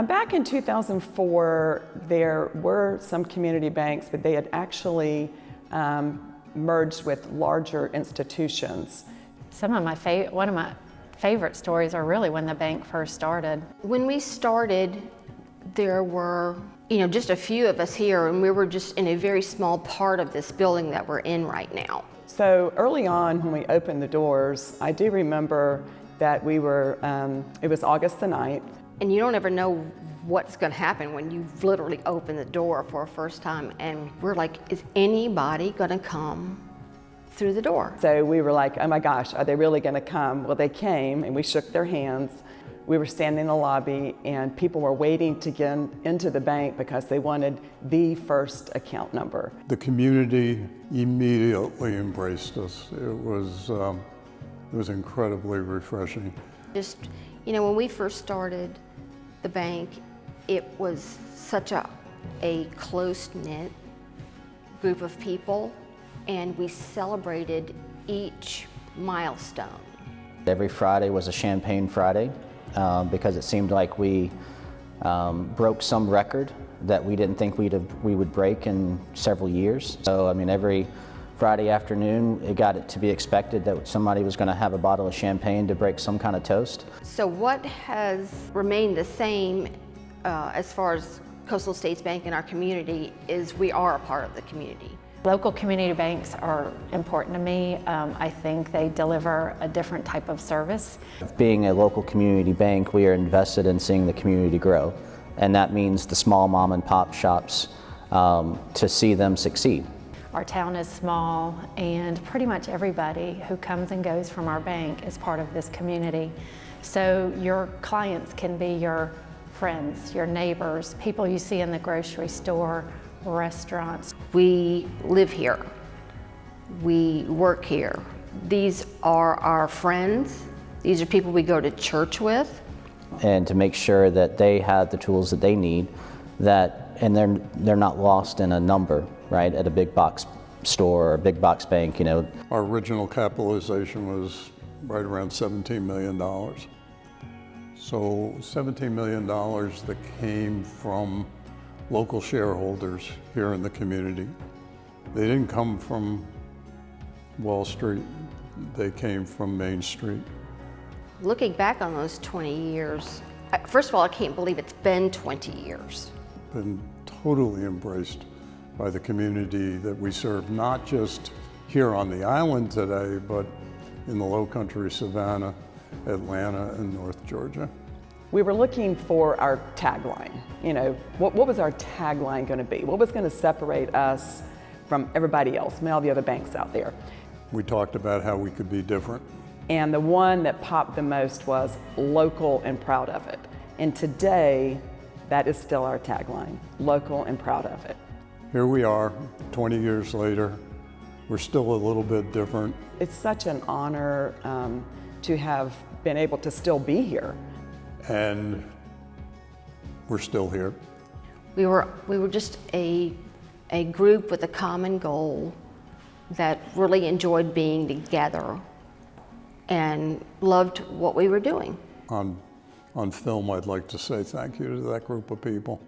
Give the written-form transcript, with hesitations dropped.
Back in 2004, there were some community banks, but they had actually merged with larger institutions. One of my favorite stories are really when the bank first started. When we started, there were just a few of us here, and we were just in a very small part of this building that we're in right now. So early on when we opened the doors, I do remember that we were, it was August the 9th. And you don't ever know what's going to happen when you literally open the door for a first time, and we're like, is anybody going to come through the door? So we were like, oh my gosh, are they really going to come? Well, they came and we shook their hands. We were standing in the lobby and people were waiting to get into the bank because they wanted the first account number. The community immediately embraced us. It was incredibly refreshing. Just, when we first started the bank, it was such a close-knit group of people, and we celebrated each milestone. Every Friday was a Champagne Friday because it seemed like we broke some record that we didn't think we would break in several years. So, every Friday afternoon, it got it to be expected that somebody was going to have a bottle of champagne to break some kind of toast. So what has remained the same as far as Coastal States Bank in our community is we are a part of the community. Local community banks are important to me. I think they deliver a different type of service. Being a local community bank, we are invested in seeing the community grow. And that means the small mom and pop shops to see them succeed. Our town is small, and pretty much everybody who comes and goes from our bank is part of this community. So your clients can be your friends, your neighbors, people you see in the grocery store, restaurants. We live here. We work here. These are our friends. These are people we go to church with. And to make sure that they have the tools that they need, and they're not lost in a number, right, at a big box store or a big box bank, Our original capitalization was right around $17 million. So $17 million that came from local shareholders here in the community. They didn't come from Wall Street, they came from Main Street. Looking back on those 20 years, first of all, I can't believe it's been 20 years. Been totally embraced by the community that we serve, not just here on the island today, but in the Low Country, Savannah, Atlanta, and North Georgia. We were looking for our tagline. What was our tagline going to be? What was going to separate us from everybody else, from all the other banks out there? We talked about how we could be different. And the one that popped the most was local and proud of it. And today, that is still our tagline, local and proud of it. Here we are, 20 years later. We're still a little bit different. It's such an honor to have been able to still be here. And we're still here. We were just a group with a common goal that really enjoyed being together and loved what we were doing. On film, I'd like to say thank you to that group of people.